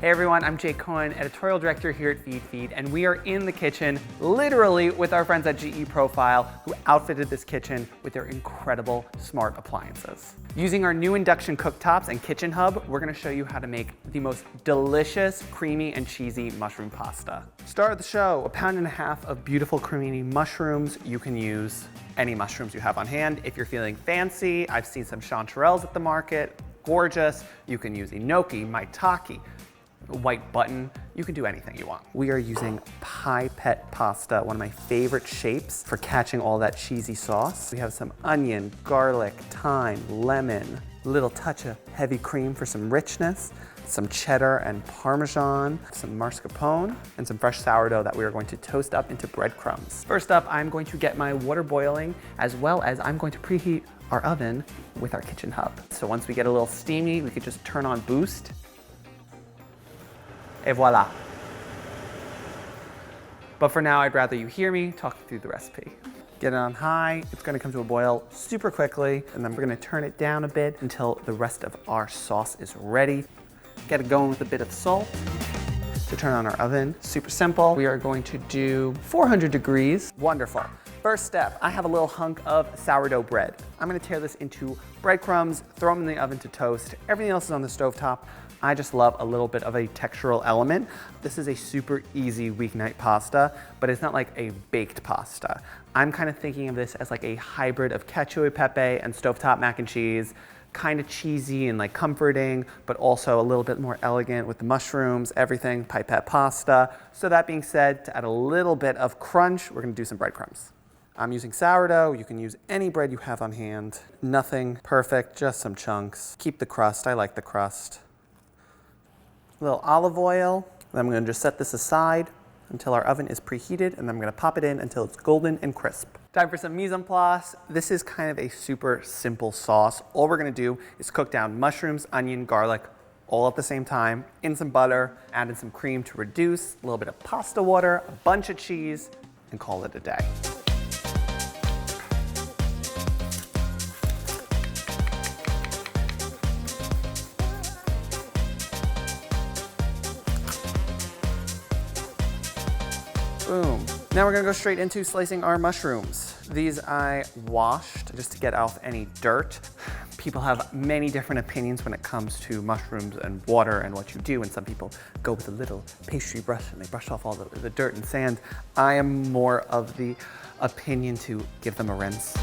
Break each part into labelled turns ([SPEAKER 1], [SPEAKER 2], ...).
[SPEAKER 1] Hey everyone, I'm Jake Cohen, editorial director here at Feedfeed, and we are in the kitchen, literally with our friends at GE Profile, who outfitted this kitchen with their incredible smart appliances. Using our new Induction cooktops and kitchen hub, we're gonna show you how to make the most delicious, creamy and cheesy mushroom pasta. Start of the show, 1.5 pounds of beautiful creamy mushrooms. You can use any mushrooms you have on hand. If you're feeling fancy, I've seen some chanterelles at the market, gorgeous. You can use enoki, maitake, white button. You can do anything you want. We are using pipette pasta, one of my favorite shapes for catching all that cheesy sauce. We have some onion, garlic, thyme, lemon, a little touch of heavy cream for some richness, some cheddar and Parmesan, some mascarpone, and some fresh sourdough that we are going to toast up into breadcrumbs. First up, I'm going to get my water boiling, as well as I'm going to preheat our oven with our kitchen hub. So once we get a little steamy, we could just turn on boost. Et voila. But for now, I'd rather you hear me talk through the recipe. Get it on high, it's gonna come to a boil super quickly, and then we're gonna turn it down a bit until the rest of our sauce is ready. Get it going with a bit of salt. To turn on our oven, super simple. We are going to do 400 degrees. Wonderful. First step, I have a little hunk of sourdough bread. I'm gonna tear this into breadcrumbs, throw them in the oven to toast. Everything else is on the stovetop. I just love a little bit of a textural element. This is a super easy weeknight pasta, but it's not like a baked pasta. I'm kind of thinking of this as like a hybrid of cacio e pepe and stovetop mac and cheese, kind of cheesy and like comforting, but also a little bit more elegant with the mushrooms, everything, pipette pasta. So that being said, to add a little bit of crunch, we're gonna do some breadcrumbs. I'm using sourdough. You can use any bread you have on hand. Nothing perfect, just some chunks. Keep the crust, I like the crust. A little olive oil. Then I'm gonna just set this aside until our oven is preheated, and then I'm gonna pop it in until it's golden and crisp. Time for some mise en place. This is kind of a super simple sauce. All we're gonna do is cook down mushrooms, onion, garlic, all at the same time, in some butter, add in some cream to reduce, a little bit of pasta water, a bunch of cheese, and call it a day. Boom. Now we're gonna go straight into slicing our mushrooms. These I washed just to get off any dirt. People have many different opinions when it comes to mushrooms and water and what you do, and some people go with a little pastry brush and they brush off all the dirt and sand. I am more of the opinion to give them a rinse.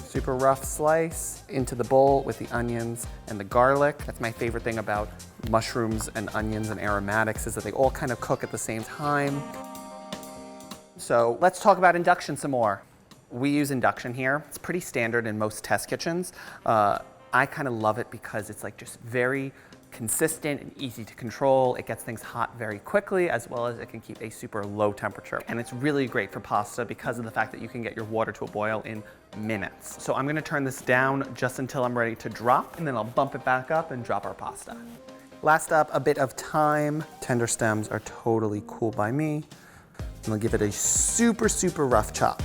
[SPEAKER 1] Super rough slice into the bowl with the onions and the garlic. That's my favorite thing about mushrooms and onions and aromatics, is that they all kind of cook at the same time. So let's talk about induction some more. We use induction here. It's pretty standard in most test kitchens. I kind of love it because it's like just very consistent and easy to control. It gets things hot very quickly, as well as it can keep a super low temperature. And it's really great for pasta because of the fact that you can get your water to a boil in minutes. So I'm gonna turn this down just until I'm ready to drop, and then I'll bump it back up and drop our pasta. Last up, a bit of thyme. Tender stems are totally cool by me. I'm gonna give it a super, super rough chop.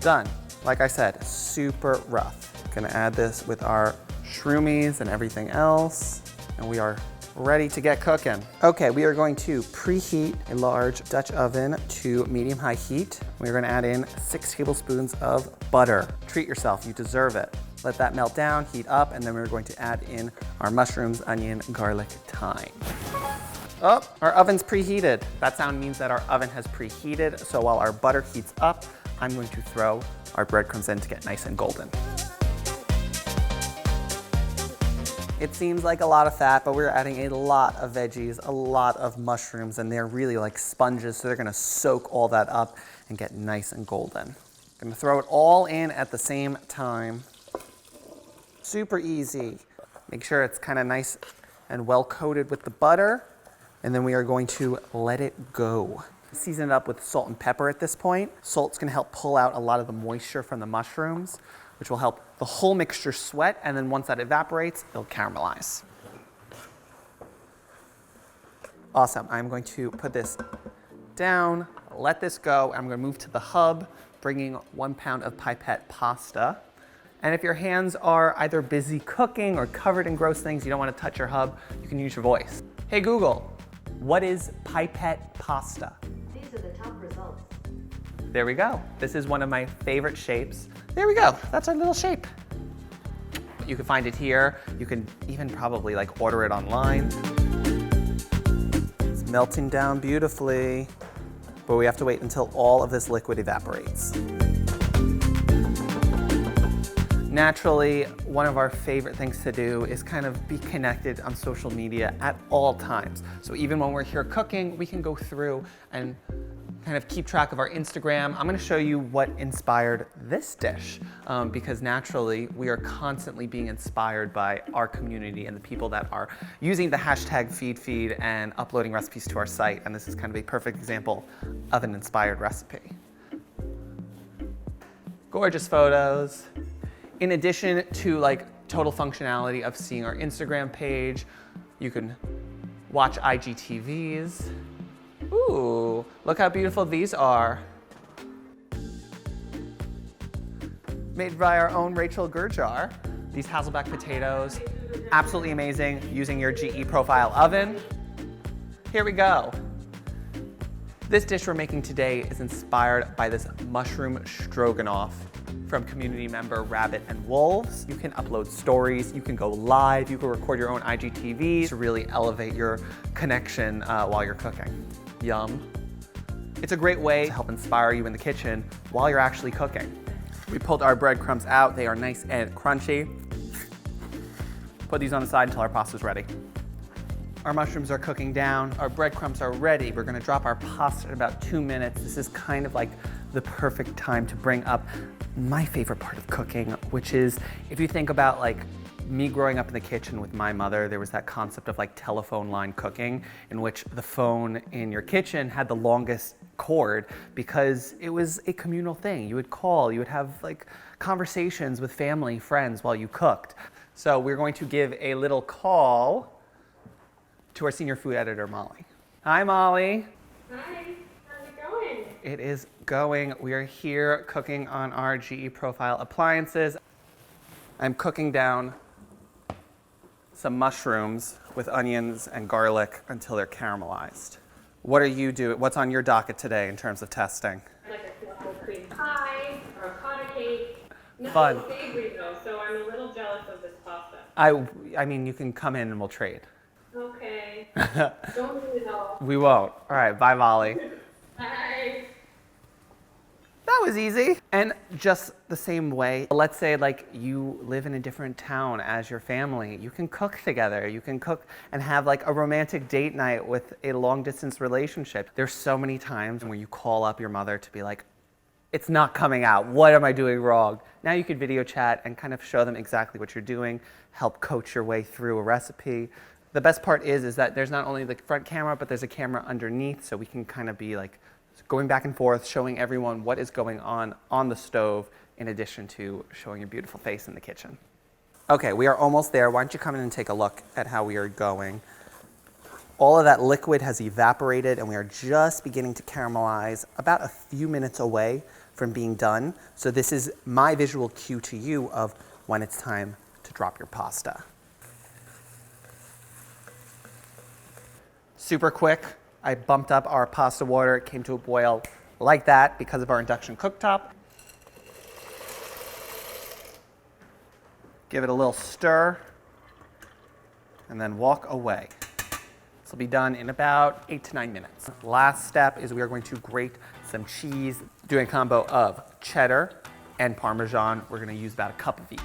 [SPEAKER 1] Done. Like I said, super rough. Gonna add this with our shroomies and everything else, and we are ready to get cooking. Okay, we are going to preheat a large Dutch oven to medium-high heat. We're gonna add in 6 tablespoons of butter. Treat yourself, you deserve it. Let that melt down, heat up, and then we're going to add in our mushrooms, onion, garlic, thyme. Oh, our oven's preheated. That sound means that our oven has preheated, so while our butter heats up, I'm going to throw our breadcrumbs in to get nice and golden. It seems like a lot of fat, but we're adding a lot of veggies, a lot of mushrooms, and they're really like sponges, so they're gonna soak all that up and get nice and golden. Gonna throw it all in at the same time. Super easy. Make sure it's kind of nice and well coated with the butter, and then we are going to let it go. Season it up with salt and pepper at this point. Salt's gonna help pull out a lot of the moisture from the mushrooms, which will help the whole mixture sweat, and then once that evaporates, it'll caramelize. Awesome, I'm going to put this down, let this go, and I'm gonna move to the hub, bringing 1 pound of pipette pasta. And if your hands are either busy cooking or covered in gross things, you don't want to touch your hub, you can use your voice. Hey Google, what is pipette pasta?
[SPEAKER 2] These are the top results.
[SPEAKER 1] There we go. This is one of my favorite shapes. There we go. That's our little shape. You can find it here. You can even probably like order it online. It's melting down beautifully, but we have to wait until all of this liquid evaporates. Naturally, one of our favorite things to do is kind of be connected on social media at all times. So even when we're here cooking, we can go through and kind of keep track of our Instagram. I'm gonna show you what inspired this dish because naturally we are constantly being inspired by our community and the people that are using the hashtag Feedfeed and uploading recipes to our site. And this is kind of a perfect example of an inspired recipe. Gorgeous photos. In addition to like total functionality of seeing our Instagram page, you can watch IGTVs. Ooh, look how beautiful these are. Made by our own Rachel Gurjar. These Hasselback potatoes, absolutely amazing, using your GE profile oven. Here we go. This dish we're making today is inspired by this mushroom stroganoff from community member Rabbit and Wolves. You can upload stories, you can go live, you can record your own IGTVs to really elevate your connection while you're cooking. Yum. It's a great way to help inspire you in the kitchen while you're actually cooking. We pulled our breadcrumbs out. They are nice and crunchy. Put these on the side until our pasta's ready. Our mushrooms are cooking down. Our breadcrumbs are ready. We're gonna drop our pasta in about 2 minutes. This is kind of like the perfect time to bring up my favorite part of cooking, which is if you think about like me growing up in the kitchen with my mother, there was that concept of like telephone line cooking in which the phone in your kitchen had the longest cord because it was a communal thing. You would call, you would have like conversations with family, friends while you cooked. So we're going to give a little call to our senior food editor, Molly. Hi, Molly.
[SPEAKER 2] Hi, how's it going?
[SPEAKER 1] It is going. We are here cooking on our GE profile appliances. I'm cooking down some mushrooms with onions and garlic until they're caramelized. What are you doing? What's on your docket today in terms of testing?
[SPEAKER 2] Like a apple cream pie or a ricotta cake.
[SPEAKER 1] Fun.
[SPEAKER 2] Nothing savory though, so I'm a little jealous of this pasta.
[SPEAKER 1] I mean, you can come in and we'll trade.
[SPEAKER 2] Okay. Don't do it all.
[SPEAKER 1] We won't. All right, bye, Molly.
[SPEAKER 2] Bye.
[SPEAKER 1] That was easy. And just the same way, let's say like you live in a different town as your family. You can cook together. You can cook and have like a romantic date night with a long distance relationship. There's so many times where you call up your mother to be like, it's not coming out. What am I doing wrong? Now you could video chat and kind of show them exactly what you're doing, help coach your way through a recipe. The best part is that there's not only the front camera, but there's a camera underneath, so we can kind of be like going back and forth, showing everyone what is going on the stove, in addition to showing your beautiful face in the kitchen. Okay, we are almost there. Why don't you come in and take a look at how we are going. All of that liquid has evaporated and we are just beginning to caramelize, about a few minutes away from being done. So this is my visual cue to you of when it's time to drop your pasta. Super quick. I bumped up our pasta water. It came to a boil like that because of our Induction cooktop. Give it a little stir and then walk away. This will be done in about 8 to 9 minutes. Last step is we are going to grate some cheese, doing a combo of cheddar and Parmesan. We're going to use about a cup of each.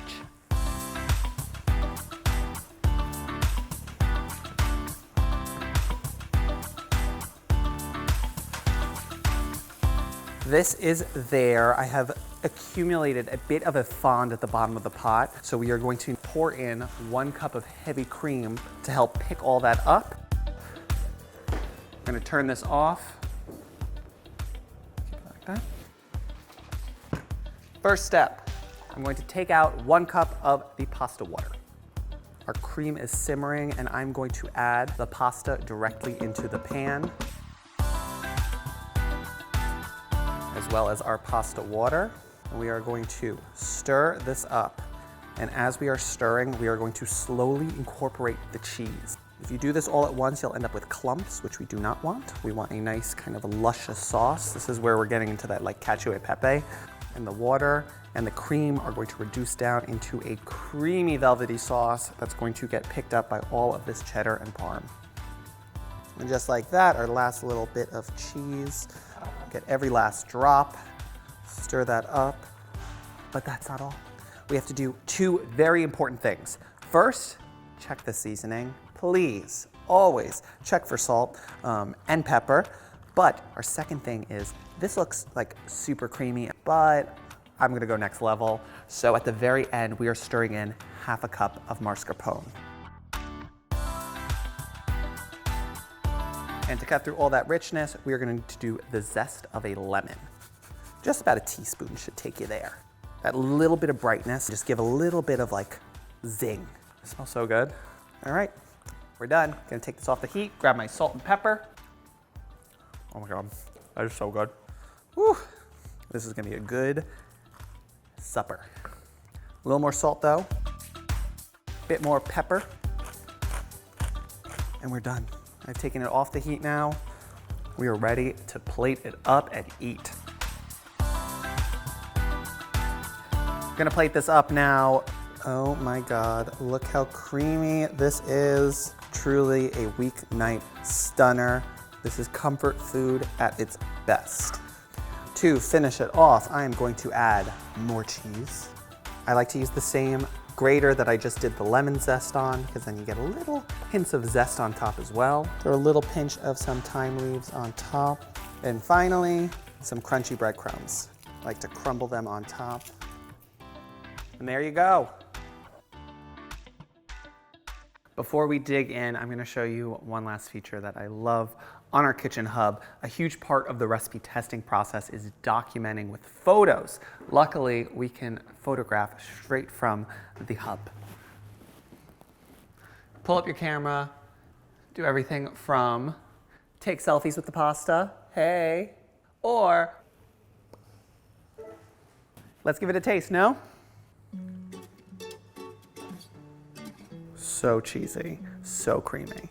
[SPEAKER 1] This is there. I have accumulated a bit of a fond at the bottom of the pot. So we are going to pour in 1 cup of heavy cream to help pick all that up. I'm going to turn this off. Keep it like that. First step, I'm going to take out 1 cup of the pasta water. Our cream is simmering and I'm going to add the pasta directly into the pan, as well as our pasta water. And we are going to stir this up. And as we are stirring, we are going to slowly incorporate the cheese. If you do this all at once, you'll end up with clumps, which we do not want. We want a nice kind of a luscious sauce. This is where we're getting into that like cacio e pepe. And the water and the cream are going to reduce down into a creamy velvety sauce that's going to get picked up by all of this cheddar and parm. And just like that, our last little bit of cheese. Get every last drop, stir that up. But that's not all. We have to do two very important things. First, check the seasoning. Please, always check for salt and pepper. But our second thing is, this looks like super creamy, but I'm gonna go next level. So at the very end, we are stirring in half a cup of mascarpone. And to cut through all that richness, we are going to do the zest of a lemon. Just about a teaspoon should take you there. That little bit of brightness, just give a little bit of like zing. It smells so good. All right, we're done. Gonna take this off the heat, grab my salt and pepper. Oh my God, that is so good. Whew. This is gonna be a good supper. A little more salt though, bit more pepper, and we're done. I've taken it off the heat now. We are ready to plate it up and eat. I'm gonna plate this up now. Oh my God, look how creamy this is. Truly a weeknight stunner. This is comfort food at its best. To finish it off, I am going to add more cheese. I like to use the same grater that I just did the lemon zest on, because then you get a little hints of zest on top as well. Throw a little pinch of some thyme leaves on top. And finally, some crunchy breadcrumbs. I like to crumble them on top. And there you go. Before we dig in, I'm gonna show you one last feature that I love on our Kitchen Hub. A huge part of the recipe testing process is documenting with photos. Luckily, we can photograph straight from the hub. Pull up your camera, do everything from take selfies with the pasta, hey, or let's give it a taste, no? So cheesy, so creamy.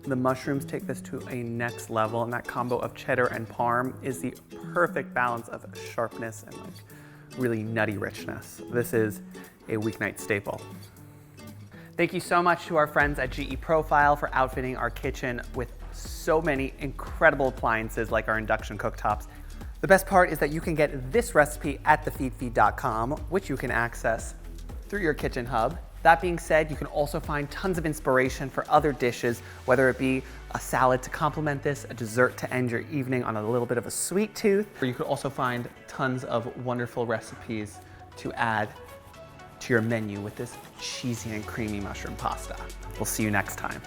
[SPEAKER 1] The mushrooms take this to a next level, and that combo of cheddar and parm is the perfect balance of sharpness and like really nutty richness. This is a weeknight staple. Thank you so much to our friends at GE Profile for outfitting our kitchen with so many incredible appliances like our Induction cooktops. The best part is that you can get this recipe at thefeedfeed.com, which you can access through your Kitchen Hub. That being said, you can also find tons of inspiration for other dishes, whether it be a salad to complement this, a dessert to end your evening on a little bit of a sweet tooth, or you could also find tons of wonderful recipes to add to your menu with this cheesy and creamy mushroom pasta. We'll see you next time.